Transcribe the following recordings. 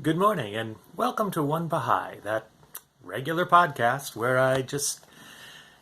Good morning and welcome to One Baha'i, that regular podcast where I just,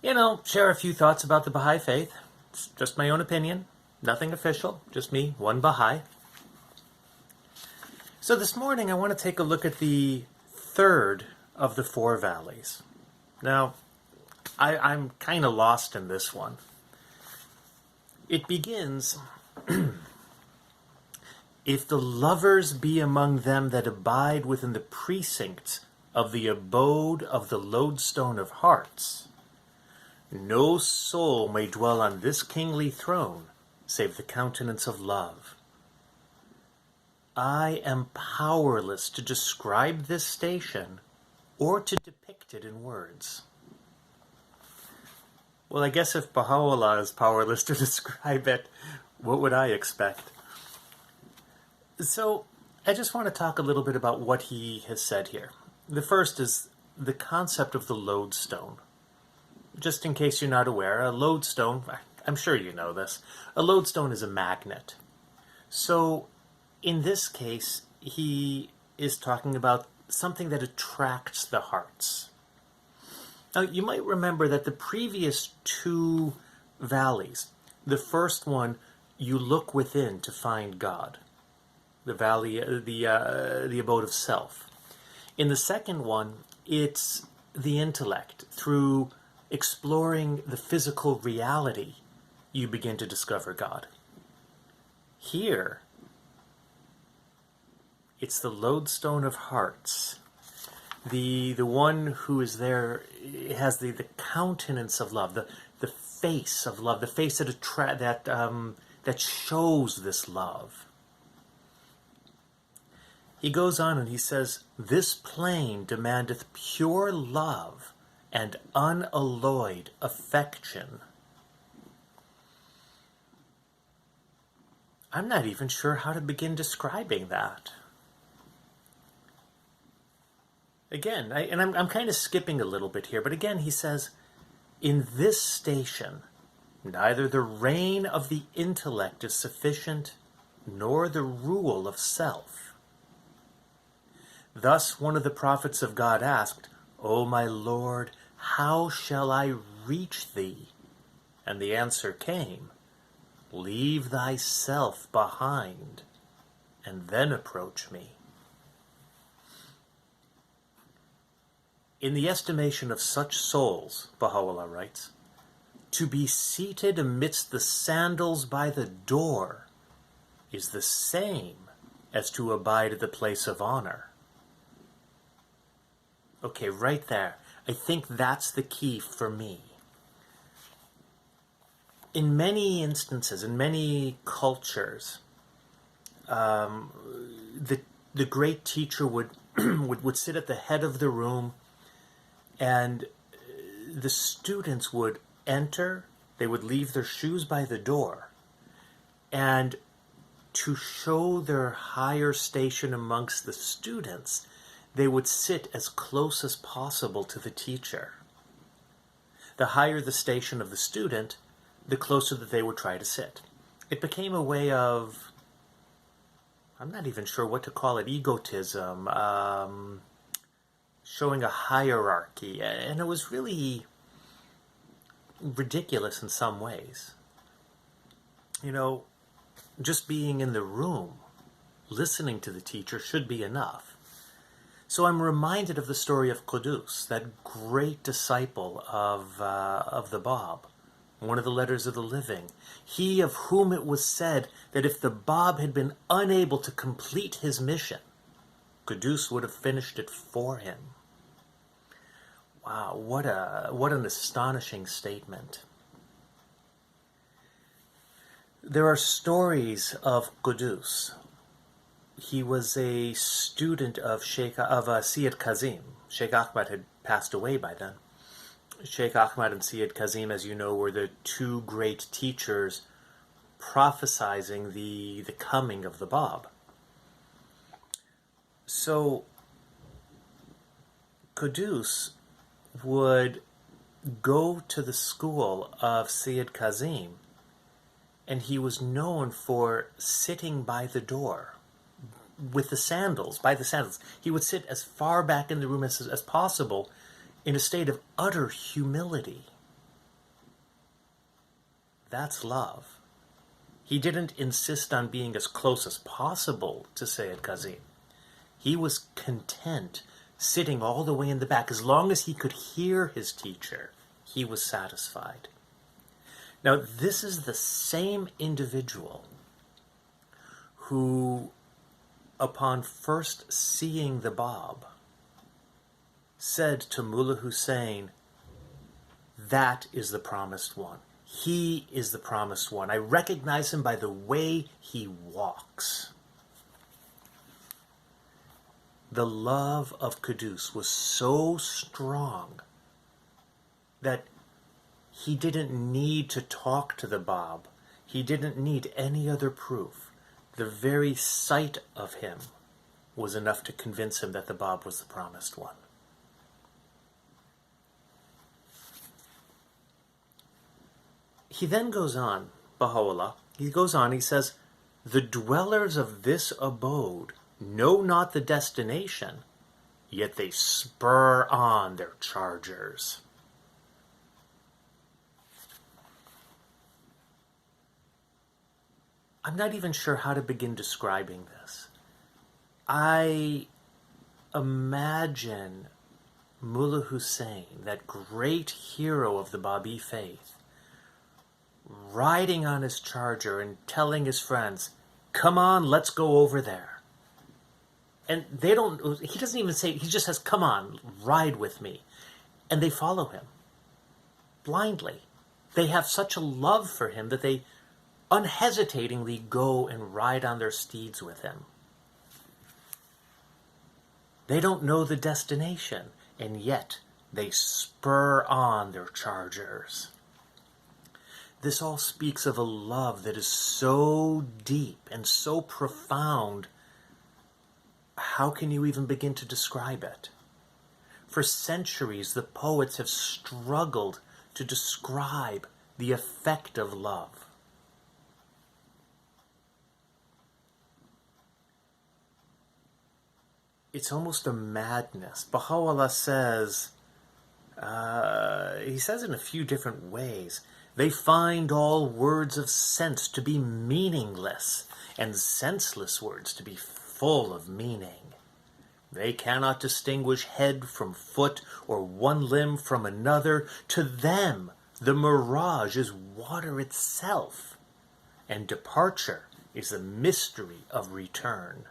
share a few thoughts about the Baha'i faith. It's just my own opinion, nothing official, just me, one Baha'i. So this morning I want to take a look at the third of the four valleys. Now, I'm kind of lost in this one. It begins... If the lovers be among them that abide within the precincts of the abode of the lodestone of hearts, no soul may dwell on this kingly throne save the countenance of love. I am powerless to describe this station or to depict it in words. Well, I guess if Baha'u'llah is powerless to describe it, what would I expect? So, I just want to talk a little bit about what he has said here. The first is the concept of the lodestone. Just in case you're not aware, a lodestone, I'm sure you know this, a lodestone is a magnet. So, in this case, he is talking about something that attracts the hearts. Now, you might remember that the previous two valleys, the first one, you look within to find God. The valley, the abode of self. In the second one, it's the intellect. Through exploring the physical reality, you begin to discover God. Here, it's the lodestone of hearts. The one who is there has the countenance of love, the face of love, the face that shows this love. He goes on and he says, "This plain demandeth pure love and unalloyed affection." I'm not even sure how to begin describing that. Again, I'm kind of skipping a little bit here, but again he says, in this station, neither the reign of the intellect is sufficient, nor the rule of self. Thus one of the prophets of God asked, "O my Lord, how shall I reach thee?" And the answer came, "Leave thyself behind, and then approach me." In the estimation of such souls, Baha'u'llah writes, to be seated amidst the sandals by the door is the same as to abide at the place of honor. Okay, right there. I think that's the key for me. In many instances, in many cultures, the great teacher would would sit at the head of the room, and the students would enter. They would leave their shoes by the door, and to show their higher station amongst the students, they would sit as close as possible to the teacher. The higher the station of the student, the closer that they would try to sit. It became a way of, I'm not even sure what to call it, egotism, showing a hierarchy, and it was really ridiculous in some ways. Just being in the room, listening to the teacher should be enough. So I'm reminded of the story of Qudus, that great disciple of the Bab, one of the letters of the living. He of whom it was said that if the Bab had been unable to complete his mission, Qudus would have finished it for him. Wow, what an astonishing statement. There are stories of Qudus. He was a student of Sayyid Kazim. Sheikh Ahmad had passed away by then. Sheikh Ahmad and Sayyid Kazim, as you know, were the two great teachers prophesizing the coming of the Bab. So, Qudus would go to the school of Sayyid Kazim, and he was known for sitting by the door, with the sandals, by the sandals. He would sit as far back in the room as possible in a state of utter humility. That's love. He didn't insist on being as close as possible to Sayyid Kazim. He was content sitting all the way in the back. As long as he could hear his teacher, he was satisfied. Now, this is the same individual who, upon first seeing the Bab, said to Mullah Hussein, "That is the promised one. He is the promised one. I recognize him by the way he walks." The love of Qudus was so strong that he didn't need to talk to the Bab. He didn't need any other proof. The very sight of him was enough to convince him that the Bab was the promised one. He then goes on, Baha'u'llah, he says, "The dwellers of this abode know not the destination, yet they spur on their chargers." I'm not even sure how to begin describing this. I imagine Mullah Hussein, that great hero of the Babi faith, riding on his charger and telling his friends, "Come on, let's go over there." And he doesn't even say, he just says, "Come on, ride with me." And they follow him blindly. They have such a love for him that they unhesitatingly go and ride on their steeds with him. They don't know the destination, and yet they spur on their chargers. This all speaks of a love that is so deep and so profound. How can you even begin to describe it? For centuries, the poets have struggled to describe the effect of love. It's almost a madness. Baha'u'llah says, he says in a few different ways, "They find all words of sense to be meaningless, and senseless words to be full of meaning. They cannot distinguish head from foot, or one limb from another. To them, the mirage is water itself, and departure is the mystery of return."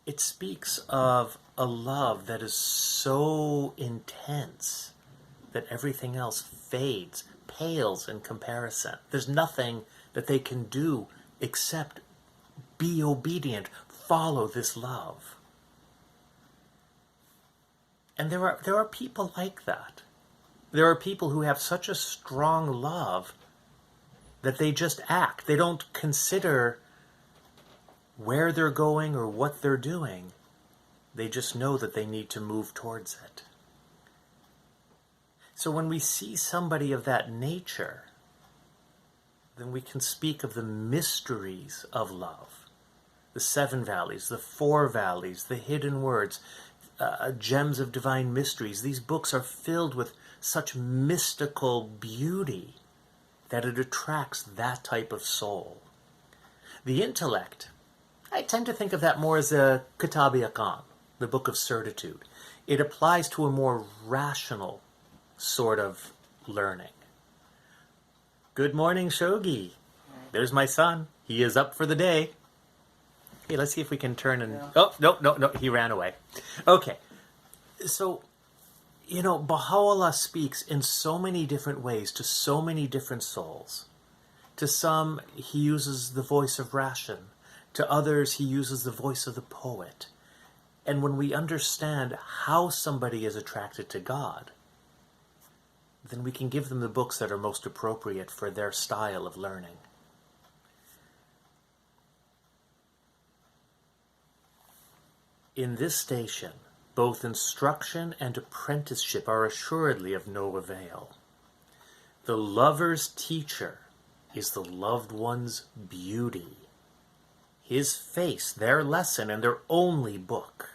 It speaks of a love that is so intense that everything else fades, pales in comparison. There's nothing that they can do except be obedient, follow this love. And there are people like that. There are people who have such a strong love that they just act. They don't consider where they're going or what they're doing. They just know that they need to move towards it. So when we see somebody of that nature, then we can speak of the mysteries of love. The 7 valleys, the 4 valleys, the hidden words, gems of divine mysteries. These books are filled with such mystical beauty that it attracts that type of soul. The intellect, I tend to think of that more as a Kitab-i-Aqam, the Book of Certitude. It applies to a more rational sort of learning. Good morning, Shogi. There's my son. He is up for the day. Hey, let's see if we can turn and... Yeah. Oh, no, he ran away. Okay, so, Baha'u'llah speaks in so many different ways to so many different souls. To some, he uses the voice of ration. To others, he uses the voice of the poet. And when we understand how somebody is attracted to God, then we can give them the books that are most appropriate for their style of learning. In this station, both instruction and apprenticeship are assuredly of no avail. The lover's teacher is the loved one's beauty. His face their lesson and their only book.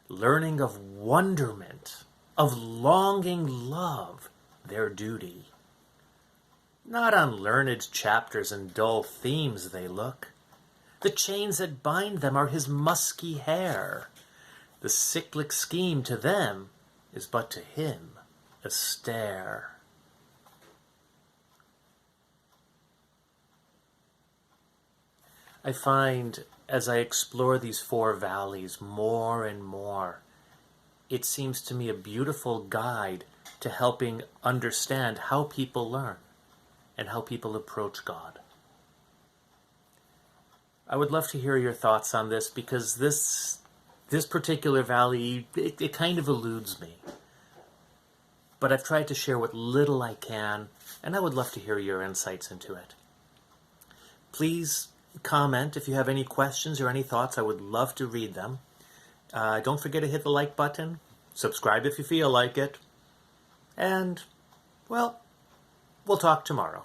Learning of wonderment, of longing love, their duty. Not on learned chapters and dull themes they look. The chains that bind them are his musky hair. The cyclic scheme to them is but to him a stare. I find, as I explore these four valleys more and more, it seems to me a beautiful guide to helping understand how people learn and how people approach God. I would love to hear your thoughts on this, because this particular valley, it kind of eludes me. But I've tried to share what little I can, and I would love to hear your insights into it. Please comment if you have any questions or any thoughts. I would love to read them. Don't forget to hit the like button, subscribe if you feel like it, and, well, we'll talk tomorrow.